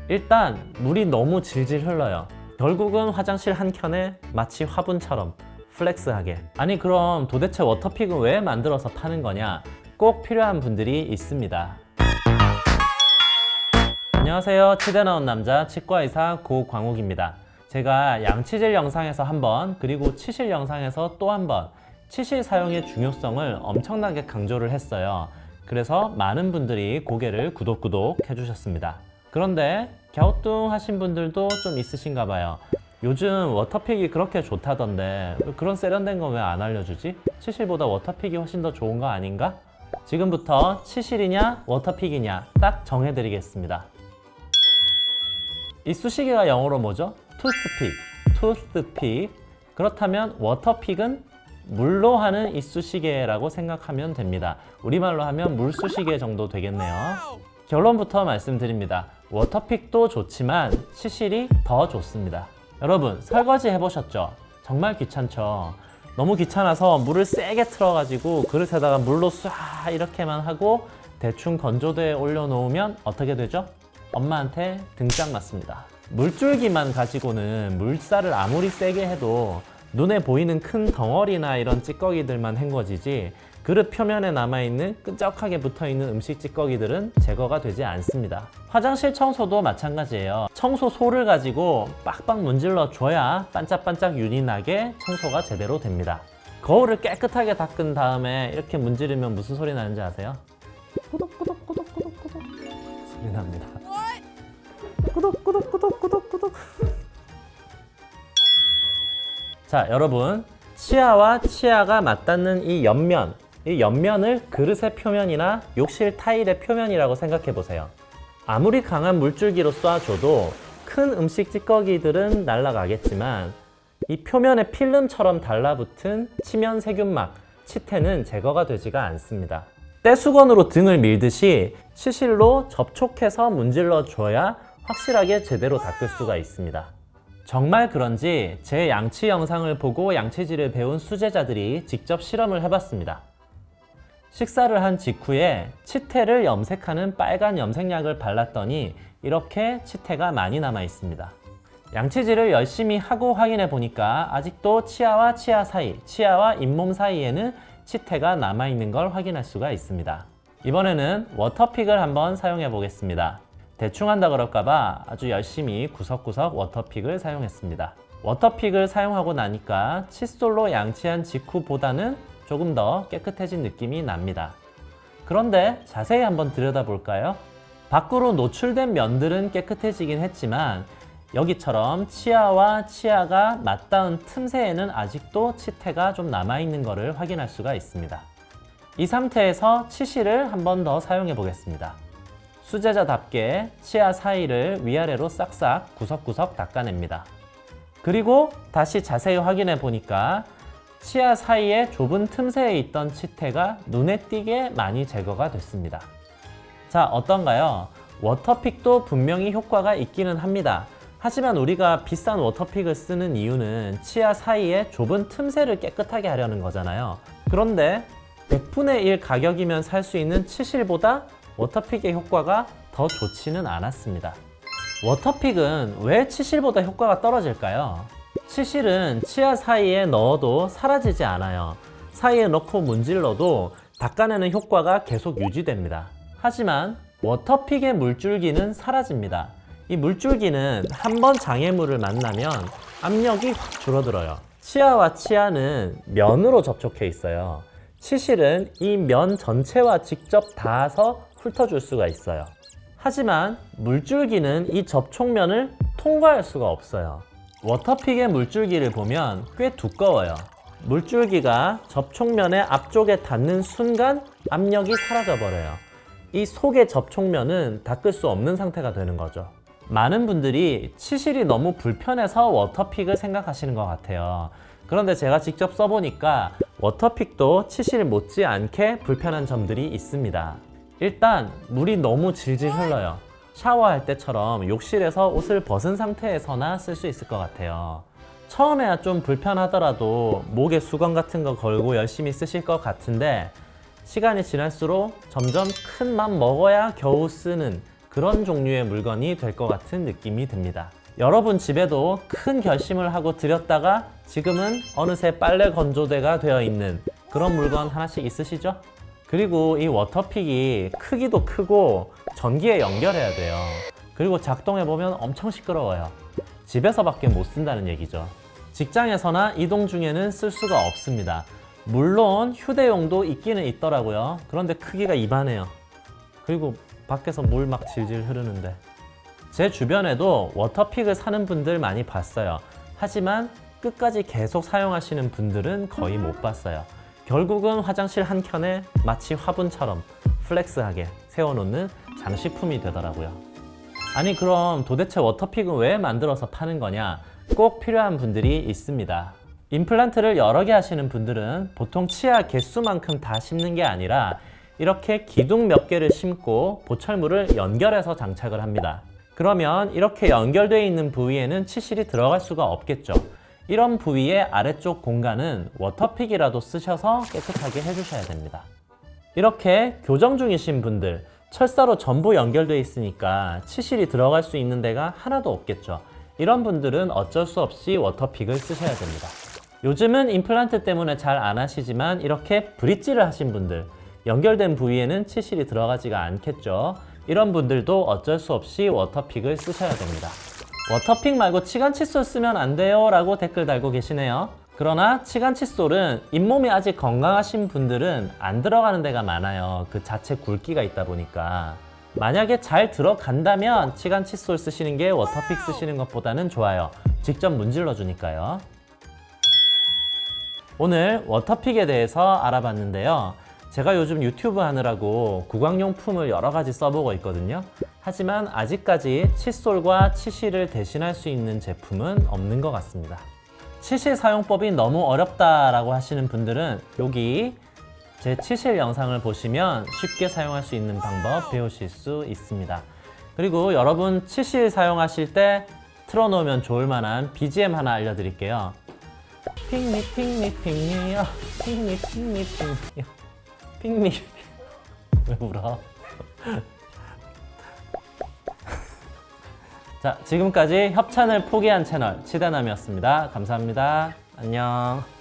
일단 물이 너무 질질 흘러요. 결국은 화장실 한 켠에 마치 화분처럼 플렉스하게. 아니 그럼 도대체 워터픽은 왜 만들어서 파는 거냐? 꼭 필요한 분들이 있습니다. 안녕하세요. 치대 나온 남자 치과의사 고광욱입니다. 제가 양치질 영상에서 한 번, 그리고 치실 영상에서 또 한 번 치실 사용의 중요성을 엄청나게 강조를 했어요. 그래서 많은 분들이 고개를 구독 해주셨습니다. 그런데 갸우뚱하신 분들도 좀 있으신가 봐요. 요즘 워터픽이 그렇게 좋다던데 그런 세련된 거 왜 안 알려주지? 치실보다 워터픽이 훨씬 더 좋은 거 아닌가? 지금부터 치실이냐 워터픽이냐 딱 정해드리겠습니다. 이쑤시개가 영어로 뭐죠? 투스픽. 그렇다면 워터픽은 물로 하는 이쑤시개라고 생각하면 됩니다. 우리말로 하면 물쑤시개 정도 되겠네요. 결론부터 말씀드립니다. 워터픽도 좋지만 치실이 더 좋습니다. 여러분 설거지 해보셨죠? 정말 귀찮죠? 너무 귀찮아서 물을 세게 틀어가지고 그릇에다가 물로 쏴 이렇게만 하고 대충 건조대에 올려놓으면 어떻게 되죠? 엄마한테 등짝 맞습니다. 물줄기만 가지고는 물살을 아무리 세게 해도 눈에 보이는 큰 덩어리나 이런 찌꺼기들만 헹궈지지 그릇 표면에 남아있는 끈적하게 붙어있는 음식 찌꺼기들은 제거가 되지 않습니다. 화장실 청소도 마찬가지예요. 청소소를 가지고 빡빡 문질러 줘야 반짝반짝 윤이 나게 청소가 제대로 됩니다. 거울을 깨끗하게 닦은 다음에 이렇게 문지르면 무슨 소리 나는지 아세요? 꾸덕꾸덕 소리 납니다. 꾸덕꾸덕. 자, 여러분 치아와 치아가 맞닿는 이 옆면을 그릇의 표면이나 욕실 타일의 표면이라고 생각해 보세요. 아무리 강한 물줄기로 쏴줘도 큰 음식 찌꺼기들은 날아가겠지만 이 표면에 필름처럼 달라붙은 치면 세균막, 치태는 제거가 되지가 않습니다. 떼수건으로 등을 밀듯이 치실로 접촉해서 문질러 줘야 확실하게 제대로 닦을 수가 있습니다. 정말 그런지 제 양치 영상을 보고 양치질을 배운 수제자들이 직접 실험을 해봤습니다. 식사를 한 직후에 치태를 염색하는 빨간 염색약을 발랐더니 이렇게 치태가 많이 남아 있습니다. 양치질을 열심히 하고 확인해 보니까 아직도 치아와 치아 사이, 치아와 잇몸 사이에는 치태가 남아 있는 걸 확인할 수가 있습니다. 이번에는 워터픽을 한번 사용해 보겠습니다. 대충 한다 그럴까봐 아주 열심히 구석구석 워터픽을 사용했습니다. 워터픽을 사용하고 나니까 칫솔로 양치한 직후보다는 조금 더 깨끗해진 느낌이 납니다. 그런데 자세히 한번 들여다볼까요? 밖으로 노출된 면들은 깨끗해지긴 했지만 여기처럼 치아와 치아가 맞닿은 틈새에는 아직도 치태가 좀 남아있는 것을 확인할 수가 있습니다. 이 상태에서 치실을 한 번 더 사용해 보겠습니다. 수제자답게 치아 사이를 위아래로 싹싹 구석구석 닦아냅니다. 그리고 다시 자세히 확인해 보니까 치아 사이의 좁은 틈새에 있던 치태가 눈에 띄게 많이 제거가 됐습니다. 자, 어떤가요? 워터픽도 분명히 효과가 있기는 합니다. 하지만 우리가 비싼 워터픽을 쓰는 이유는 치아 사이의 좁은 틈새를 깨끗하게 하려는 거잖아요. 그런데 100분의 1 가격이면 살 수 있는 치실보다 워터픽의 효과가 더 좋지는 않았습니다. 워터픽은 왜 치실보다 효과가 떨어질까요? 치실은 치아 사이에 넣어도 사라지지 않아요. 사이에 넣고 문질러도 닦아내는 효과가 계속 유지됩니다. 하지만 워터픽의 물줄기는 사라집니다. 이 물줄기는 한번 장애물을 만나면 압력이 확 줄어들어요. 치아와 치아는 면으로 접촉해 있어요. 치실은 이 면 전체와 직접 닿아서 훑어줄 수가 있어요. 하지만 물줄기는 이 접촉면을 통과할 수가 없어요. 워터픽의 물줄기를 보면 꽤 두꺼워요. 물줄기가 접촉면의 앞쪽에 닿는 순간 압력이 사라져 버려요. 이 속의 접촉면은 닦을 수 없는 상태가 되는 거죠. 많은 분들이 치실이 너무 불편해서 워터픽을 생각하시는 것 같아요. 그런데 제가 직접 써보니까 워터픽도 치실 못지않게 불편한 점들이 있습니다. 일단 물이 너무 질질 흘러요. 샤워할 때처럼 욕실에서 옷을 벗은 상태에서나 쓸 수 있을 것 같아요. 처음에야 좀 불편하더라도 목에 수건 같은 거 걸고 열심히 쓰실 것 같은데 시간이 지날수록 점점 큰 맘 먹어야 겨우 쓰는 그런 종류의 물건이 될 것 같은 느낌이 듭니다. 여러분 집에도 큰 결심을 하고 들였다가 지금은 어느새 빨래 건조대가 되어 있는 그런 물건 하나씩 있으시죠? 그리고 이 워터픽이 크기도 크고 전기에 연결해야 돼요. 그리고 작동해보면 엄청 시끄러워요. 집에서밖에 못 쓴다는 얘기죠. 직장에서나 이동 중에는 쓸 수가 없습니다. 물론 휴대용도 있기는 있더라고요. 그런데 크기가 이만해요. 그리고 밖에서 물 막 질질 흐르는데. 제 주변에도 워터픽을 사는 분들 많이 봤어요. 하지만 끝까지 계속 사용하시는 분들은 거의 못 봤어요. 결국은 화장실 한켠에 마치 화분처럼 플렉스하게 세워놓는 장식품이 되더라고요. 아니 그럼 도대체 워터픽은 왜 만들어서 파는 거냐? 꼭 필요한 분들이 있습니다. 임플란트를 여러 개 하시는 분들은 보통 치아 개수만큼 다 심는 게 아니라 이렇게 기둥 몇 개를 심고 보철물을 연결해서 장착을 합니다. 그러면 이렇게 연결되어 있는 부위에는 치실이 들어갈 수가 없겠죠. 이런 부위의 아래쪽 공간은 워터픽이라도 쓰셔서 깨끗하게 해주셔야 됩니다. 이렇게 교정 중이신 분들, 철사로 전부 연결되어 있으니까 치실이 들어갈 수 있는 데가 하나도 없겠죠. 이런 분들은 어쩔 수 없이 워터픽을 쓰셔야 됩니다. 요즘은 임플란트 때문에 잘 안 하시지만 이렇게 브릿지를 하신 분들, 연결된 부위에는 치실이 들어가지가 않겠죠. 이런 분들도 어쩔 수 없이 워터픽을 쓰셔야 됩니다. 워터픽 말고 치간 칫솔 쓰면 안 돼요 라고 댓글 달고 계시네요. 그러나 치간 칫솔은 잇몸이 아직 건강하신 분들은 안 들어가는 데가 많아요. 그 자체 굵기가 있다 보니까. 만약에 잘 들어간다면 치간 칫솔 쓰시는 게 워터픽 쓰시는 것보다는 좋아요. 직접 문질러 주니까요. 오늘 워터픽에 대해서 알아봤는데요. 제가 요즘 유튜브 하느라고 구강용품을 여러 가지 써보고 있거든요. 하지만 아직까지 칫솔과 치실을 대신할 수 있는 제품은 없는 것 같습니다. 치실 사용법이 너무 어렵다라고 하시는 분들은 여기 제 치실 영상을 보시면 쉽게 사용할 수 있는 방법 배우실 수 있습니다. 그리고 여러분 치실 사용하실 때 틀어놓으면 좋을 만한 BGM 하나 알려드릴게요. 핑미 핑미 핑미요 핑미 핑미 핑미요 핑미 왜 울어? 자, 지금까지 협찬을 포기한 채널 치대남이었습니다. 감사합니다. 안녕.